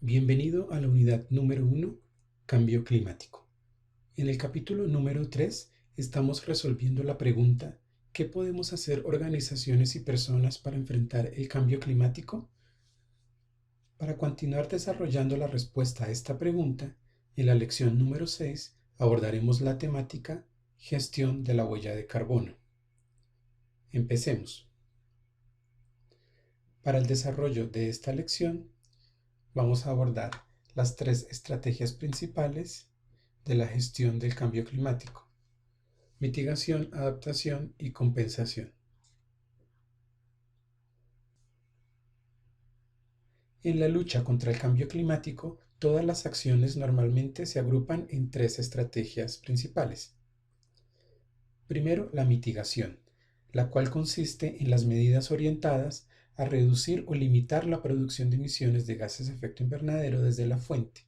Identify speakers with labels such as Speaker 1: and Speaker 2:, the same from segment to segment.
Speaker 1: Bienvenido a la unidad número 1, Cambio climático. En el capítulo número 3 estamos resolviendo la pregunta ¿qué podemos hacer organizaciones y personas para enfrentar el cambio climático? Para continuar desarrollando la respuesta a esta pregunta, en la lección número 6 abordaremos la temática Gestión de la huella de carbono. Empecemos. Para el desarrollo de esta lección, vamos a abordar las tres estrategias principales de la gestión del cambio climático: mitigación, adaptación y compensación. En la lucha contra el cambio climático, todas las acciones normalmente se agrupan en tres estrategias principales. Primero, la mitigación, la cual consiste en las medidas orientadas a reducir o limitar la producción de emisiones de gases de efecto invernadero desde la fuente.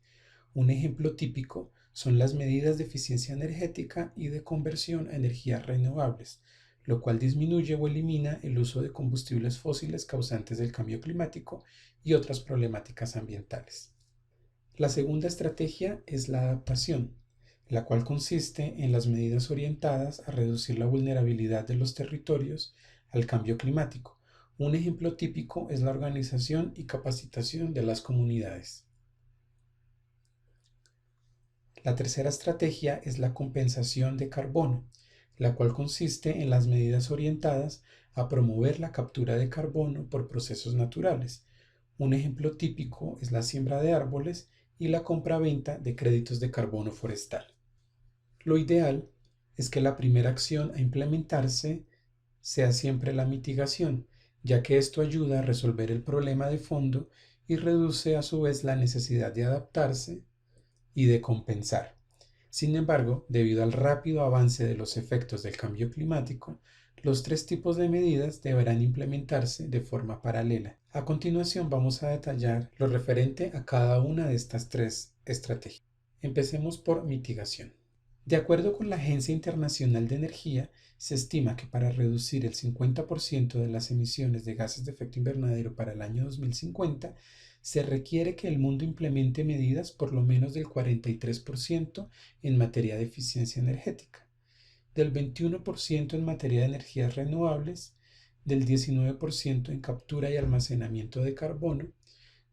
Speaker 1: Un ejemplo típico son las medidas de eficiencia energética y de conversión a energías renovables, lo cual disminuye o elimina el uso de combustibles fósiles causantes del cambio climático y otras problemáticas ambientales. La segunda estrategia es la adaptación, la cual consiste en las medidas orientadas a reducir la vulnerabilidad de los territorios al cambio climático. Un ejemplo típico es la organización y capacitación de las comunidades. La tercera estrategia es la compensación de carbono, la cual consiste en las medidas orientadas a promover la captura de carbono por procesos naturales. Un ejemplo típico es la siembra de árboles y la compra-venta de créditos de carbono forestal. Lo ideal es que la primera acción a implementarse sea siempre la mitigación, ya que esto ayuda a resolver el problema de fondo y reduce a su vez la necesidad de adaptarse y de compensar. Sin embargo, debido al rápido avance de los efectos del cambio climático, los tres tipos de medidas deberán implementarse de forma paralela. A continuación vamos a detallar lo referente a cada una de estas tres estrategias. Empecemos por mitigación. De acuerdo con la Agencia Internacional de Energía, se estima que para reducir el 50% de las emisiones de gases de efecto invernadero para el año 2050, se requiere que el mundo implemente medidas por lo menos del 43% en materia de eficiencia energética, del 21% en materia de energías renovables, del 19% en captura y almacenamiento de carbono,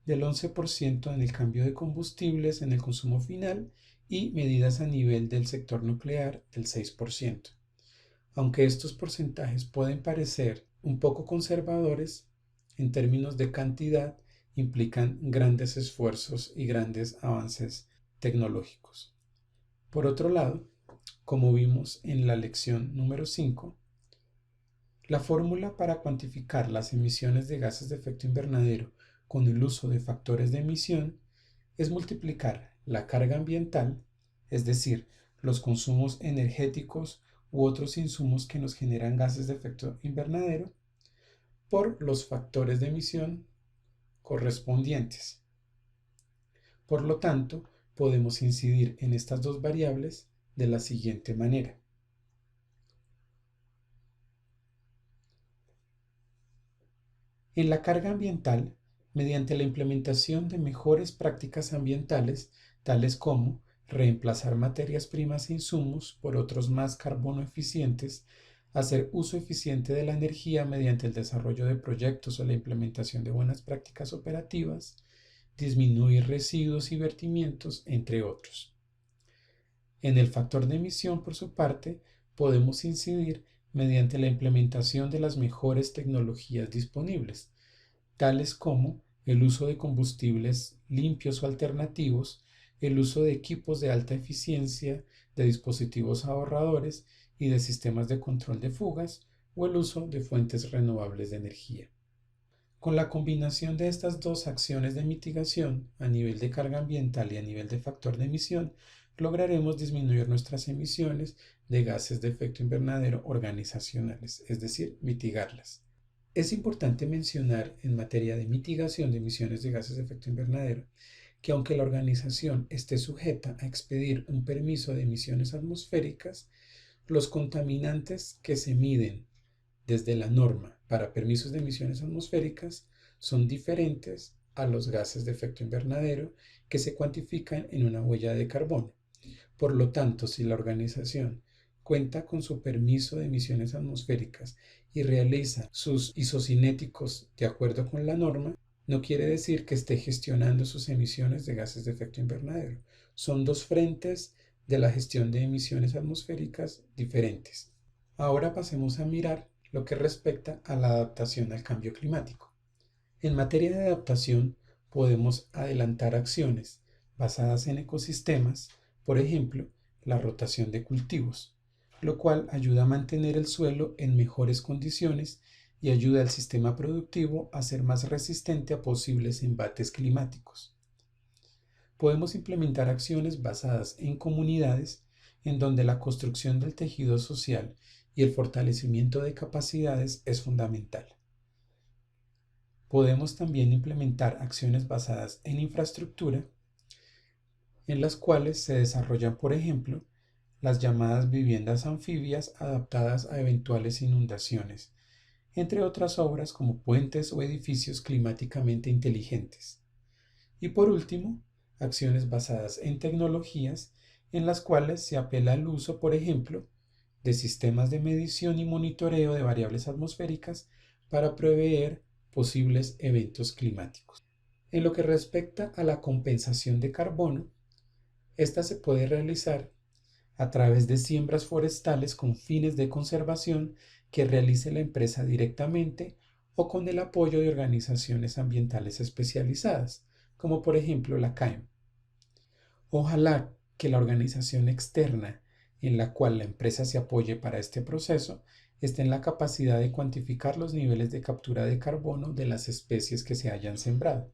Speaker 1: del 11% en el cambio de combustibles en el consumo final y medidas a nivel del sector nuclear del 6%. Aunque estos porcentajes pueden parecer un poco conservadores, en términos de cantidad implican grandes esfuerzos y grandes avances tecnológicos. Por otro lado, como vimos en la lección número 5, la fórmula para cuantificar las emisiones de gases de efecto invernadero con el uso de factores de emisión es multiplicar la carga ambiental, es decir, los consumos energéticos u otros insumos que nos generan gases de efecto invernadero, por los factores de emisión correspondientes. Por lo tanto, podemos incidir en estas dos variables de la siguiente manera. En la carga ambiental, mediante la implementación de mejores prácticas ambientales, tales como reemplazar materias primas e insumos por otros más carbono eficientes, hacer uso eficiente de la energía mediante el desarrollo de proyectos o la implementación de buenas prácticas operativas, disminuir residuos y vertimientos, entre otros. En el factor de emisión, por su parte, podemos incidir mediante la implementación de las mejores tecnologías disponibles, tales como el uso de combustibles limpios o alternativos, el uso de equipos de alta eficiencia, de dispositivos ahorradores y de sistemas de control de fugas, o el uso de fuentes renovables de energía. Con la combinación de estas dos acciones de mitigación a nivel de carga ambiental y a nivel de factor de emisión, lograremos disminuir nuestras emisiones de gases de efecto invernadero organizacionales, es decir, mitigarlas. Es importante mencionar en materia de mitigación de emisiones de gases de efecto invernadero que aunque la organización esté sujeta a expedir un permiso de emisiones atmosféricas, los contaminantes que se miden desde la norma para permisos de emisiones atmosféricas son diferentes a los gases de efecto invernadero que se cuantifican en una huella de carbono. Por lo tanto, si la organización cuenta con su permiso de emisiones atmosféricas y realiza sus isocinéticos de acuerdo con la norma, no quiere decir que esté gestionando sus emisiones de gases de efecto invernadero. Son dos frentes de la gestión de emisiones atmosféricas diferentes. Ahora pasemos a mirar lo que respecta a la adaptación al cambio climático. En materia de adaptación, podemos adelantar acciones basadas en ecosistemas, por ejemplo, la rotación de cultivos, lo cual ayuda a mantener el suelo en mejores condiciones y ayuda al sistema productivo a ser más resistente a posibles embates climáticos. Podemos implementar acciones basadas en comunidades en donde la construcción del tejido social y el fortalecimiento de capacidades es fundamental. Podemos también implementar acciones basadas en infraestructura, en las cuales se desarrollan, por ejemplo, las llamadas viviendas anfibias adaptadas a eventuales inundaciones, entre otras obras como puentes o edificios climáticamente inteligentes. Y por último, acciones basadas en tecnologías en las cuales se apela al uso, por ejemplo, de sistemas de medición y monitoreo de variables atmosféricas para prever posibles eventos climáticos. En lo que respecta a la compensación de carbono, esta se puede realizar a través de siembras forestales con fines de conservación que realice la empresa directamente o con el apoyo de organizaciones ambientales especializadas, como por ejemplo la CAEM. Ojalá que la organización externa en la cual la empresa se apoye para este proceso esté en la capacidad de cuantificar los niveles de captura de carbono de las especies que se hayan sembrado.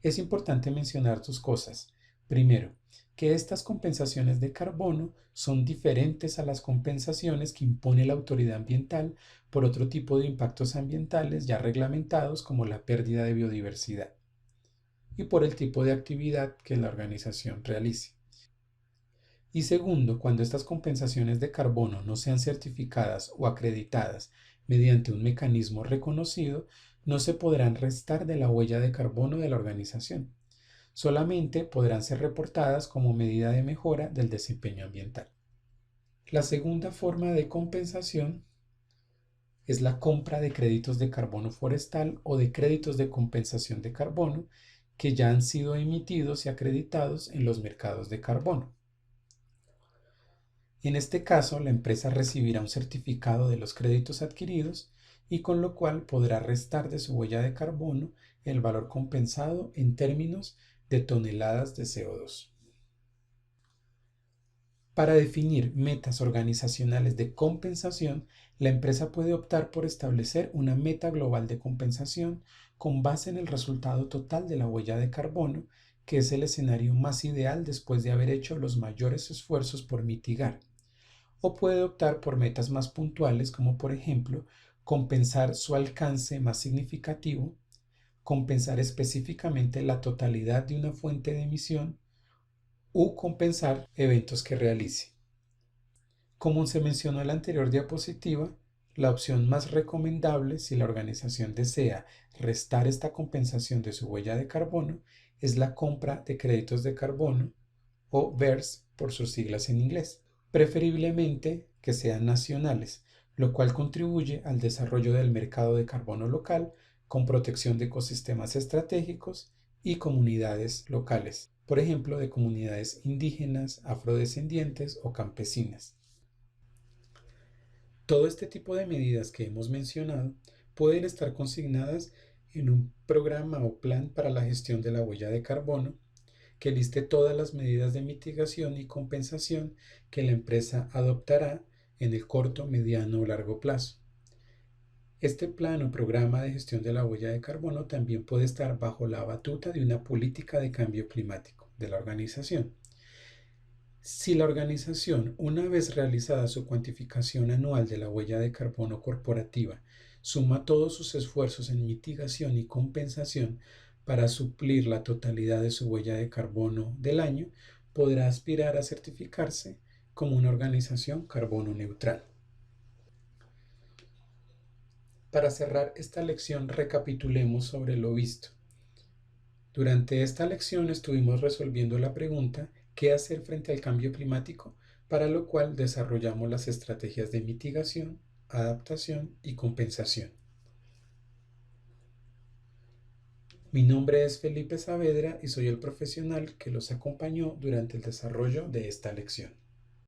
Speaker 1: Es importante mencionar dos cosas. Primero, que estas compensaciones de carbono son diferentes a las compensaciones que impone la autoridad ambiental por otro tipo de impactos ambientales ya reglamentados como la pérdida de biodiversidad y por el tipo de actividad que la organización realice. Y segundo, cuando estas compensaciones de carbono no sean certificadas o acreditadas mediante un mecanismo reconocido, no se podrán restar de la huella de carbono de la organización. Solamente podrán ser reportadas como medida de mejora del desempeño ambiental. La segunda forma de compensación es la compra de créditos de carbono forestal o de créditos de compensación de carbono que ya han sido emitidos y acreditados en los mercados de carbono. En este caso, la empresa recibirá un certificado de los créditos adquiridos y con lo cual podrá restar de su huella de carbono el valor compensado en términos de toneladas de CO2. Para definir metas organizacionales de compensación, la empresa puede optar por establecer una meta global de compensación con base en el resultado total de la huella de carbono, que es el escenario más ideal después de haber hecho los mayores esfuerzos por mitigar. O puede optar por metas más puntuales como por ejemplo compensar su alcance más significativo, compensar específicamente la totalidad de una fuente de emisión u compensar eventos que realice. Como se mencionó en la anterior diapositiva, la opción más recomendable si la organización desea restar esta compensación de su huella de carbono es la compra de créditos de carbono o BERS por sus siglas en inglés, preferiblemente que sean nacionales, lo cual contribuye al desarrollo del mercado de carbono local con protección de ecosistemas estratégicos y comunidades locales, por ejemplo, de comunidades indígenas, afrodescendientes o campesinas. Todo este tipo de medidas que hemos mencionado pueden estar consignadas en un programa o plan para la gestión de la huella de carbono que liste todas las medidas de mitigación y compensación que la empresa adoptará en el corto, mediano o largo plazo. Este plan o programa de gestión de la huella de carbono también puede estar bajo la batuta de una política de cambio climático de la organización. Si la organización, una vez realizada su cuantificación anual de la huella de carbono corporativa, suma todos sus esfuerzos en mitigación y compensación para suplir la totalidad de su huella de carbono del año, podrá aspirar a certificarse como una organización carbono neutral. Para cerrar esta lección, recapitulemos sobre lo visto. Durante esta lección estuvimos resolviendo la pregunta ¿qué hacer frente al cambio climático? Para lo cual desarrollamos las estrategias de mitigación, adaptación y compensación. Mi nombre es Felipe Saavedra y soy el profesional que los acompañó durante el desarrollo de esta lección.